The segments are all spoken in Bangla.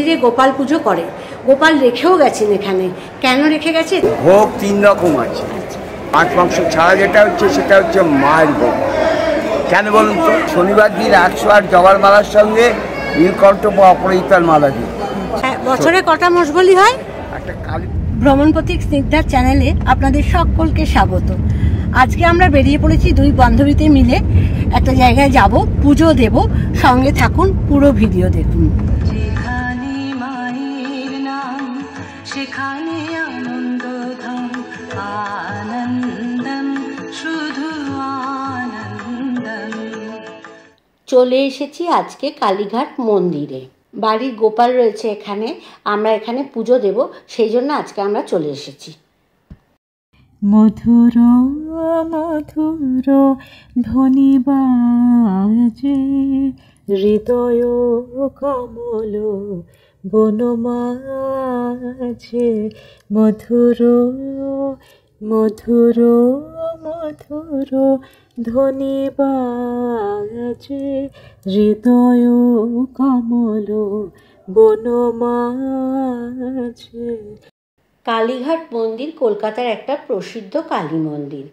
মন্দিরে গোপাল পুজো করে, গোপাল রেখেও গেছেন এখানে। কেন রেখে গেছেন? ভোগ 3 রকম আছে। মাছ মাংস ছাড়া যেটা হচ্ছে সেটা হচ্ছে মায়ের ভোগ। কেন বলুন তো? শনিবার দিন 108 জবার মালার সঙ্গে নীলকণ্ঠ বা অপরাজিতার মালা দিই। বছরে কটা মোষবলি হয়? একটা কালী ভ্রমণ পথিক স্নিগ্ধার চ্যানেলে আপনাদের সকলকে স্বাগত। আজকে আমরা বেরিয়ে পড়েছি 2 বান্ধবীতে মিলে একটা জায়গায় যাব, পুজো দেব। সঙ্গে থাকুন, পুরো ভিডিও দেখুন। যেখানে মায়ের নাম সেখানে আনন্দধাম, আনন্দম শুধু আনন্দম। চলে এসেছি আজকে কালীঘাট মন্দিরে। বাড়ির গোপাল রয়েছে এখানে, আমরা এখানে পুজো দেব, সেই জন্য আজকে আমরা চলে এসেছি। মধুর মধুর ধ্বনি বাজে, হৃদয় কমল বনমাঝে। মধুর মধুর মধুর ধ্বনি বাজে, হৃদয় কমল বনমাঝে। কালীঘাট মন্দির কলকাতার একটা প্রসিদ্ধ কালী মন্দির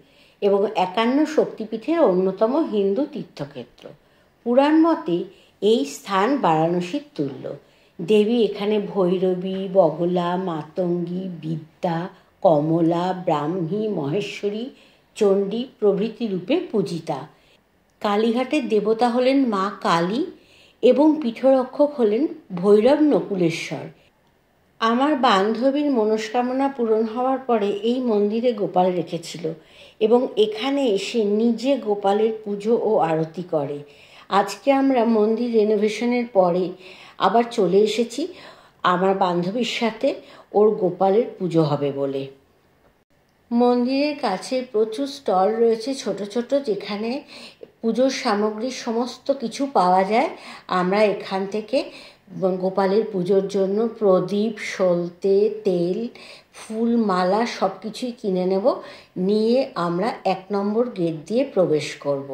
এবং 51 শক্তিপীঠের অন্যতম হিন্দু তীর্থক্ষেত্র। পুরাণ মতে এই স্থান বারাণসীর তুল্য। দেবী এখানে ভৈরবী, বগলা, মাতঙ্গী, বিদ্যা, কমলা, ব্রাহ্মী, মহেশ্বরী, চণ্ডী প্রভৃতি রূপে পূজিতা। কালীঘাটের দেবতা হলেন মা কালী এবং পীঠরক্ষক হলেন ভৈরব নকুলেশ্বর। আমার বান্ধবীর মনস্কামনা পূরণ হওয়ার পরে এই মন্দিরে গোপাল রেখেছিল এবং এখানে এসে নিজে গোপালের পুজো ও আরতি করে। আজকে আমরা মন্দির রেনোভেশনের পরে আবার চলে এসেছি আমার বান্ধবীর সাথে, ওর গোপালের পুজো হবে বলে। মন্দিরের কাছে প্রচুর স্টল রয়েছে ছোট ছোট, যেখানে পুজোর সামগ্রীর সমস্ত কিছু পাওয়া যায়। আমরা এখান থেকে গোপালের পুজোর জন্য প্রদীপ, সলতে, তেল, ফুল, মালা সব কিছুই কিনে নেব। নিয়ে আমরা 1 নম্বর গেট দিয়ে প্রবেশ করব।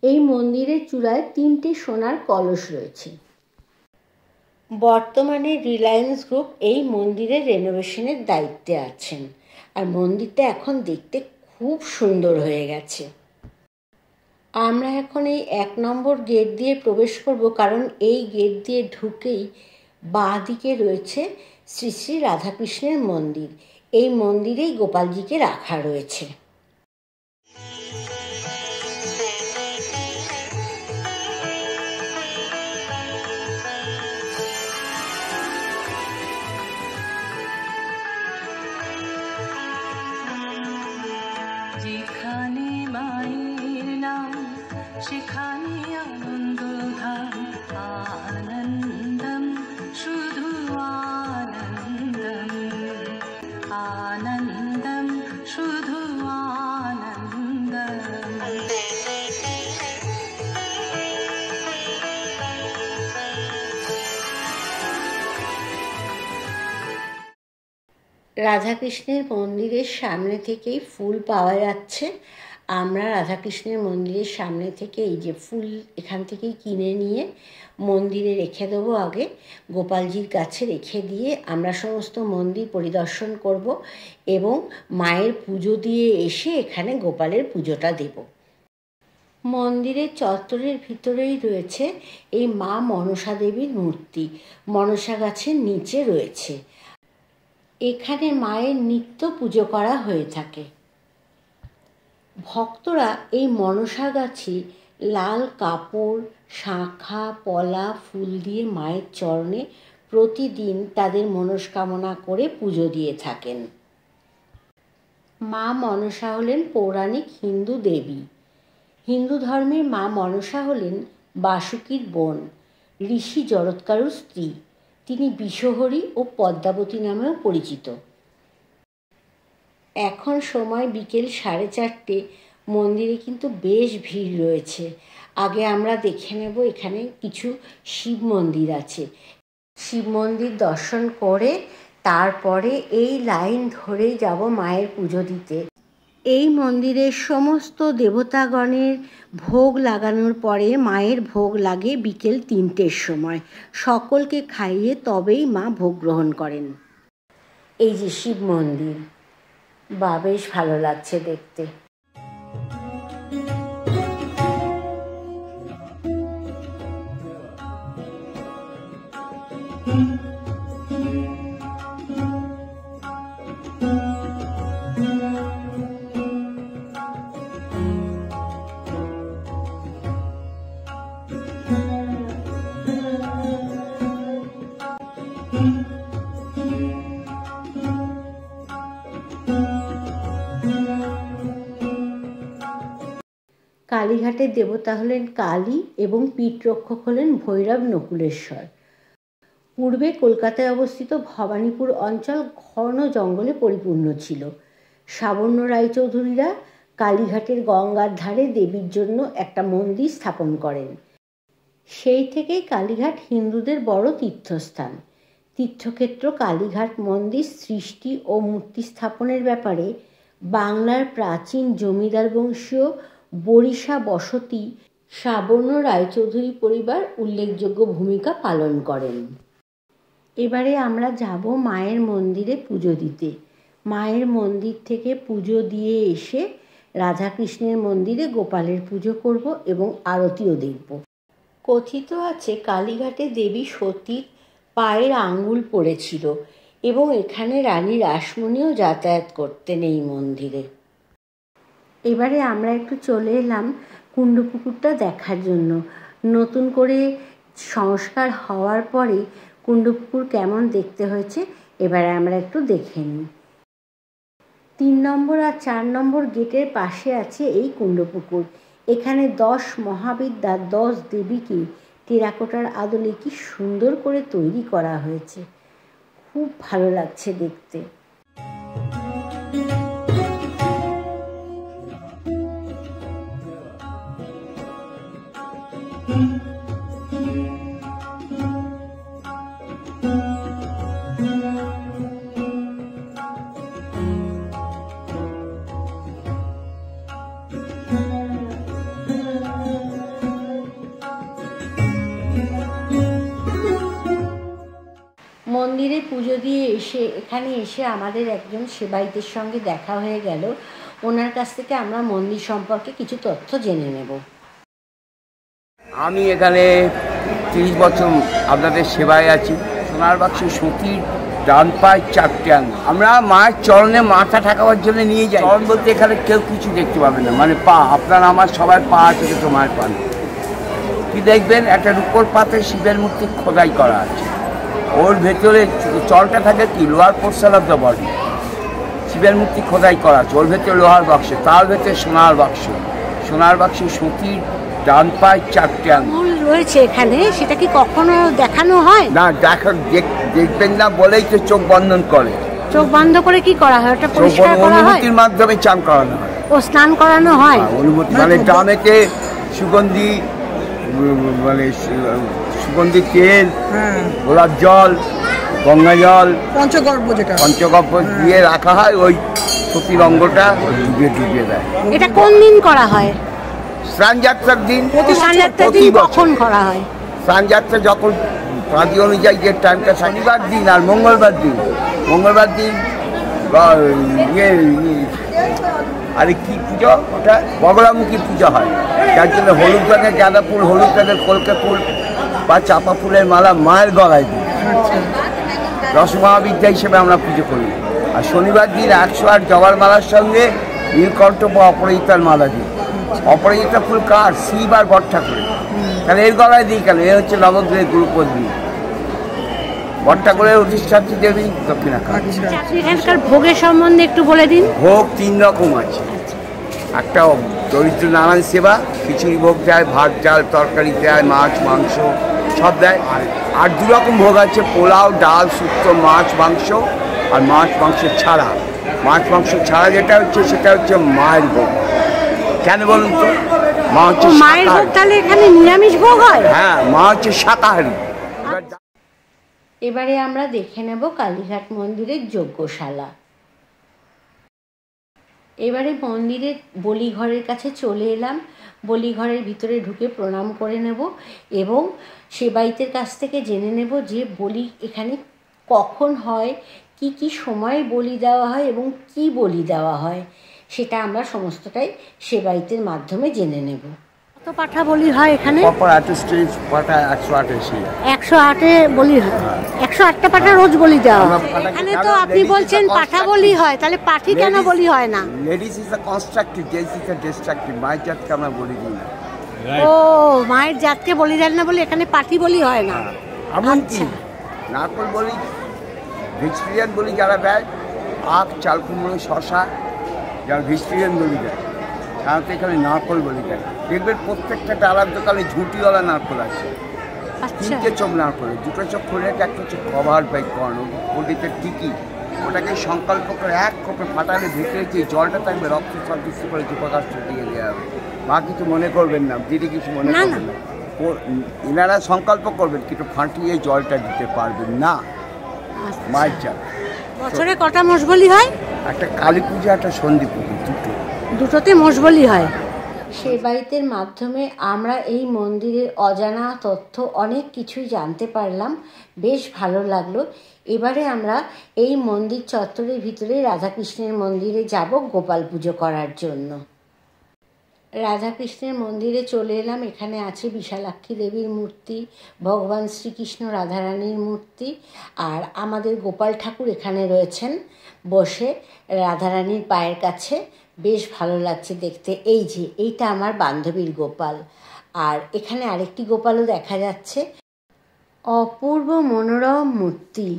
এই মন্দিরের চূড়ায় 3টে সোনার কলস রয়েছে। বর্তমানে রিলায়েন্স গ্রুপ এই মন্দিরের রেনোভেশনের দায়িত্বে আছেন, আর মন্দিরটা এখন দেখতে খুব সুন্দর হয়ে গেছে। আমরা এখন এই 1 নম্বর গেট দিয়ে প্রবেশ করব, কারণ এই গেট দিয়ে ঢুকেই বাঁ দিকে রয়েছে শ্রী শ্রী রাধাকৃষ্ণের মন্দির। এই মন্দিরেই গোপালজিকে রাখা রয়েছে। যেখানে মায়ের নাম সেখানে আনন্দধাম, আনন্দম শুধু আনন্দম, আনন্দম শুধু আনন্দম। রাধাকৃষ্ণের মন্দিরের সামনে থেকেই ফুল পাওয়া যাচ্ছে। আমরা রাধাকৃষ্ণের মন্দিরের সামনে থেকে এই যে ফুল এখান থেকেই কিনে নিয়ে মন্দিরে রেখে দেবো। আগে গোপালজির কাছে রেখে দিয়ে আমরা সমস্ত মন্দির পরিদর্শন করব এবং মায়ের পুজো দিয়ে এসে এখানে গোপালের পুজোটা দেব। মন্দিরের চত্বরের ভিতরেই রয়েছে এই মা মনসা দেবীর মূর্তি, মনসা গাছের নিচে রয়েছে। এখানে মায়ের নিত্য পুজো করা হয়ে থাকে। ভক্তরা এই মনসা গাছে লাল কাপড়, শাঁখা, পলা, ফুল দিয়ে মায়ের চরণে প্রতিদিন তাদের মনস্কামনা করে পুজো দিয়ে থাকেন। মা মনসা হলেন পৌরাণিক হিন্দু দেবী। হিন্দু ধর্মের মা মনসা হলেন বাসুকীর বোন, ঋষি জরৎকারুর স্ত্রী। তিনি বিষহরী ও পদ্মাবতী নামেও পরিচিত। এখন সময় বিকেল 4:30। মন্দিরে কিন্তু বেশ ভিড় রয়েছে। আগে আমরা দেখে নেব, এখানে কিছু শিব মন্দির আছে। শিব মন্দির দর্শন করে তারপরে এই লাইন ধরেই যাব মায়ের পুজো দিতে। এই মন্দিরের সমস্ত দেবতাগণের ভোগ লাগানোর পরে মায়ের ভোগ লাগে বিকেল 3টের সময়। সকলকে খাইয়ে তবেই মা ভোগ গ্রহণ করেন। এই যে শিব মন্দির, বা বেশ ভালো লাগছে দেখতে। কালীঘাটের দেবতা হলেন কালী এবং পীঠরক্ষক হলেন ভৈরব নকুলেশ্বর। পূর্বে কলকাতায় অবস্থিত ভবানীপুর অঞ্চল ঘন জঙ্গলে পরিপূর্ণ ছিল। সাবর্ণ রায়চৌধুরীরা কালীঘাটের গঙ্গার ধারে দেবীর জন্য একটা মন্দির স্থাপন করেন। সেই থেকেই কালীঘাট হিন্দুদের বড় তীর্থস্থান। তীর্থক্ষেত্র কালীঘাট মন্দির সৃষ্টি ও মূর্তি স্থাপনের ব্যাপারে বাংলার প্রাচীন জমিদার বংশীয় বরিশা বসতি সাবর্ণ রায়চৌধুরী পরিবার উল্লেখযোগ্য ভূমিকা পালন করেন। এবারে আমরা যাব মায়ের মন্দিরে পুজো দিতে। মায়ের মন্দির থেকে পুজো দিয়ে এসে রাধাকৃষ্ণের মন্দিরে গোপালের পুজো করব এবং আরতিও দেখব। কথিত আছে কালীঘাটে দেবী সতীর পায়ের আঙ্গুল পড়েছিল এবং এখানে রানী রাসমণিও যাতায়াত করতেন এই মন্দিরে। এবারে আমরা একটু চলে এলাম কুণ্ডপুকুরটা দেখার জন্য। নতুন করে সংস্কার হওয়ার পরে কুণ্ডপুকুর কেমন দেখতে হয়েছে এবারে আমরা একটু দেখে নিই। 3 নম্বর আর 4 নম্বর গেটের পাশে আছে এই কুণ্ডপুকুর। এখানে 10 মহাবিদ্যার 10 দেবীকে টেরাকোটার আদলে কি সুন্দর করে তৈরি করা হয়েছে, খুব ভালো লাগছে দেখতে। মন্দিরে পুজো দিয়ে এখানে এসে আমাদের একজন সেবায়িতের সঙ্গে দেখা হয়ে গেল। ওনার কাছ থেকে আমরা মন্দির সম্পর্কে কিছু তথ্য জেনে নেব। আমি এখানে 30 বছর আপনাদের সেবায় আছি। সোনার বাক্সে সতীর ডান পায়ে 4টে আঙুল। আমরা মায়ের চরণে মাথা ঠেকাবার জন্য নিয়ে যাই। চরণ বলতে এখানে কেউ কিছু দেখতে পাবে না, মানে পা। আপনার আমার সবার পা আছে, তো মায়ের পা কি দেখবেন, একটা রূপোর পাতে শিবের মূর্তি খোদাই করা আছে। ওর ভেতরে চলটা থাকে কি লোহার পোর্শন অফ দ্য বডি। শিবের মূর্তি খোদাই করা আছে, ওর ভেতরে লোহার বাক্স, তার ভেতরে সোনার বাক্স। সোনার বাক্সে সতীর ডান পায়ে 4টে আঙুল রয়েছে এখানে। সেটা কি কখনো দেখানো হয়? না, দেখবেন না বলেই তো চোখ বন্ধন করে। চোখ বন্ধ করে কি করা হয়? ওটা পরিষ্কার করা হয়, অনুমতির মাধ্যমে চান করানো হয়। ও স্নান করানো হয় অনুমতি, মানে ড্রামেতে সুগন্ধি, মানে সুগন্ধি তেল, গোলাপ জল, গঙ্গা জল, পঞ্চগব্য দিয়ে রাখা হয়। ওই সতীর অঙ্গটা ডুবিয়ে দেয়। এটা কোন দিন করা হয়? স্নান যাত্রার দিন। কখন করা হয়? স্নান যাত্রা যখন পাঁজি অনুযায়ী যে টাইমটা, শনিবার দিন আর মঙ্গলবার দিন। মঙ্গলবার দিন আরে কি পুজো, ওটা বগলামুখী পুজো হয়। যার জন্য হলুদ রঙের গাঁদা ফুল, হলুদ রঙের কলকে ফুল বা চাপা ফুলের মালা মায়ের গলায় দিই। রসমহাবিদ্যা হিসেবে আমরা পুজো করি। আর শনিবার দিন 108 জবার মালার সঙ্গে নীলকণ্ঠ বা অপরাজিতার মালা দিই। অপরাজিতা ফুল কার? শিব আর বট ঠাকুরের। তাহলে এর গলায় দিই কেন? এ হচ্ছে নবগ্রহের গুরুপত্নী। বট ঠাকুরের অধিষ্ঠাত্রী দেবী দক্ষিণাকালী। এখানকার ভোগের সম্বন্ধে একটু বলে দিন। ভোগ 3 রকম আছে। একটা দরিদ্র নারায়ণ সেবা, খিচুড়ি ভোগ দেয়, ভাত ডাল তরকারি দেয়, মাছ মাংস সব দেয়। আর 2 রকম ভোগ আছে, পোলাও, ডাল, শুক্তো, মাছ মাংস আর মাছ মাংস ছাড়া। মাছ মাংস ছাড়া যেটা হচ্ছে সেটা হচ্ছে মায়ের ভোগ। কেন বলুন তো? মা হচ্ছে মায়ের ভোগ। তাহলে এখানে নিরামিষ ভোগ হয়? হ্যাঁ, মা হচ্ছে শাকাহারী। এবারে আমরা দেখে নেব কালীঘাট মন্দিরের যজ্ঞশালা। এবারে মন্দিরের বলিঘরের কাছে চলে এলাম। বলিঘরের ভিতরে ঢুকে প্রণাম করে নেব এবং সেবাইতের কাছ থেকে জেনে নেব যে বলি এখানে কখন হয়, কি কি সময় বলি দেওয়া হয় এবং কি বলি দেওয়া হয়, সেটা আমরা সমস্তটাই সেবাইতের মাধ্যমে জেনে নেব। কত পাঠা বলি হয় এখানে? প্রপার স্টেজ পাঠা 108 108 বলি হয়। 108টা পাঠা রোজ বলি দেওয়া হয়। এখানে তো আপনি বলছেন পাঠা বলি হয়, তাহলে পাঠি কেন বলি হয় না? Ladies is the constructive, gents is the destructive. মায়ের জাতকে আমরা বলি দিই না। ও, মায়ের জাতকে বলি দেন না বলে এখানে পাঠি বলি হয় না। এমনকি নারকল বলি, ভেজিটেরিয়ান বলি যারা দেয়, আখ, চাল কুমড়ো, শশা, যারা ভেজিটেরিয়ান বলি দেয়, তারা তো এখানে নারকল বলি দেয়। দেখবেন প্রত্যেকটা ডালার দোকানে ঝুঁটিওয়ালা নারকল আছে। 3টে চোখ নারকল, 2টো চোখ খুলে একটা চোখ কভার বাই কর্ন, ওটিতে টিকি, ওটাকে সংকল্প করে এক কোপে ফাটালে ভেতরে যে জলটা থাকবে রক্ত সদৃশ্য করে প্রকাশটা দিয়ে দেওয়া হবে। মা কিছু মনে করবেন না, দিদি কিছু মনে করবেন না, এনারা সংকল্প করবেন কিন্তু ফাটিয়ে জলটা দিতে পারবেন না। মায়ের চাল বছরে কটা মোষ বলি হয়? একটা কালী পূজা, একটা সন্ধি পুজো, দুটোতে মোষ বলি হয়। সেবাইতের মাধ্যমে আমরা এই মন্দিরের অজানা তথ্য অনেক কিছুই জানতে পারলাম, বেশ ভালো লাগলো। এবারে আমরা এই মন্দির চত্বরের ভিতরে রাধাকৃষ্ণের মন্দিরে যাব গোপাল পুজো করার জন্য। রাধাকৃষ্ণের মন্দিরে চলে এলাম। এখানে আছে বিশালাক্ষী দেবীর মূর্তি, ভগবান শ্রীকৃষ্ণ, রাধারানীর মূর্তি, আর আমাদের গোপাল ঠাকুর এখানে রয়েছেন বসে রাধারানীর পায়ের কাছে। বেশ ভালো লাগছে দেখতে। এই যে এইটা আমার বান্ধবীর গোপাল, আর এখানে আরেকটি গোপালও দেখা যাচ্ছে। অপূর্ব মনোরম মূর্তি।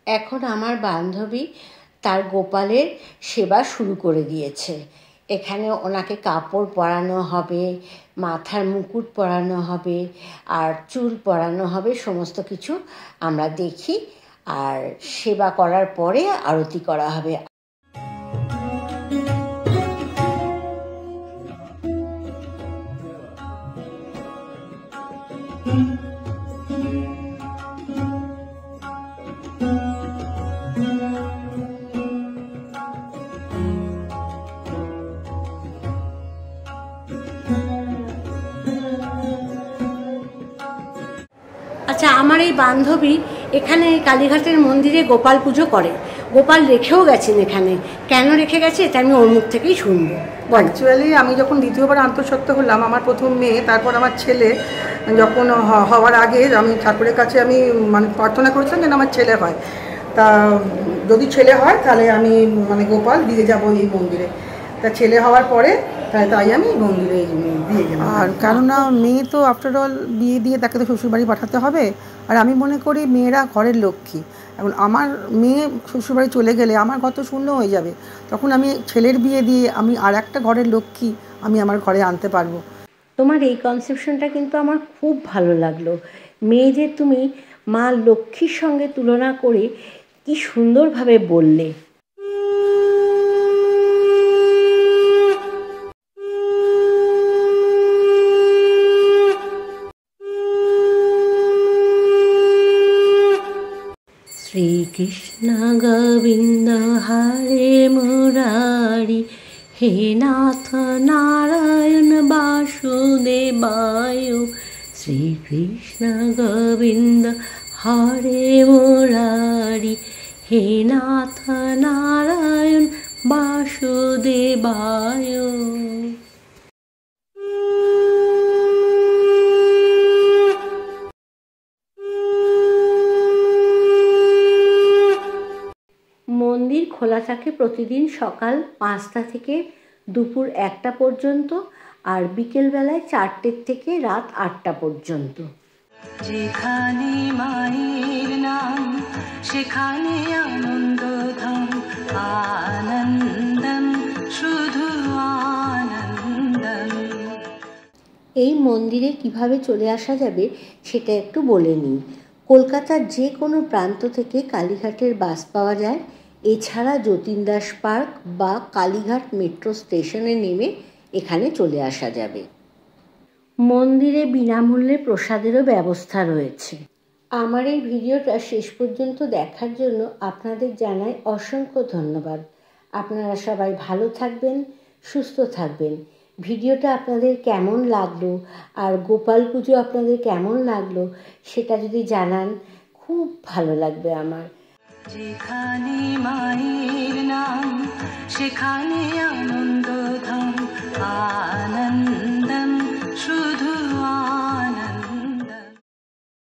এখন আমার বান্ধবী তার গোপালের সেবা শুরু করে দিয়েছে। এখানে ওনাকে কাপড় পরানো হবে, মাথার মুকুট পরানো হবে, আর চুল পরানো হবে, সমস্ত কিছু আমরা দেখি। আর সেবা করার পরে আরতি করা হবে। আচ্ছা, আমার এই বান্ধবী এখানে কালীঘাটের মন্দিরে গোপাল পুজো করে, গোপাল রেখেও গেছেন এখানে। কেন রেখে গেছে এটা আমি ওর মুখ থেকেই শুনবো। অ্যাকচুয়ালি আমি যখন দ্বিতীয়বার আন্তঃসত্ত্বা হলাম, আমার প্রথম মেয়ে, তারপর আমার ছেলে যখন হওয়ার আগে আমি ঠাকুরের কাছে আমি মানে প্রার্থনা করেছিলাম যেন আমার ছেলে হয়। তা যদি ছেলে হয় তাহলে আমি মানে গোপাল দিয়ে যাব এই মন্দিরে। তা ছেলে হওয়ার পরে তাই আমি মন্দিরে দিয়ে গেলাম। আর কেননা মেয়ে তো আফটার অল বিয়ে দিয়ে তাকে তো শ্বশুরবাড়ি পাঠাতে হবে, আর আমি মনে করি মেয়েরা ঘরের লক্ষ্মী। এখন আমার মেয়ে শ্বশুরবাড়ি চলে গেলে আমার ঘর তো শূন্য হয়ে যাবে, তখন আমি ছেলের বিয়ে দিয়ে আমি আর একটা ঘরের লক্ষ্মী আমি আমার ঘরে আনতে পারবো। তোমার এই কনসেপশনটা কিন্তু আমার খুব ভালো লাগলো। মেয়েদের তুমি মা লক্ষ্মীর সঙ্গে তুলনা করে কি সুন্দরভাবে বললে। শ্রীকৃষ্ণ গোবিন্দ হরে মুরারি, হে নাথ নারায়ণ বাসুদেবায়। শ্রীকৃষ্ণ গোবিন্দ হরে মুরারি, হে নাথ নারায়ণ বাসুদেবায়। মন্দির খোলা থাকে প্রতিদিন সকাল 5টা থেকে দুপুর 1টা পর্যন্ত, আর বিকেলবেলায় 4টের থেকে রাত 8টা পর্যন্ত। যেখানে মায়ের নাম সেখানে আনন্দ ধাম, আনন্দম শুধু আনন্দম। এই মন্দিরে কিভাবে চলে আসা যাবে সেটা একটু বলে নিই। কলকাতার যে কোনো প্রান্ত থেকে কালীঘাটের বাস পাওয়া যায়। এছাড়া যতীন দাস পার্ক বা কালীঘাট মেট্রো স্টেশনে নেমে এখানে চলে আসা যাবে। মন্দিরে বিনামূল্যে প্রসাদেরও ব্যবস্থা রয়েছে। আমার এই ভিডিওটা শেষ পর্যন্ত দেখার জন্য আপনাদের জানাই অসংখ্য ধন্যবাদ। আপনারা সবাই ভালো থাকবেন, সুস্থ থাকবেন। ভিডিওটা আপনাদের কেমন লাগলো আর গোপাল পুজো আপনাদের কেমন লাগলো সেটা যদি জানান খুব ভালো লাগবে আমার। যেখানে মায়ের নাম সেখানে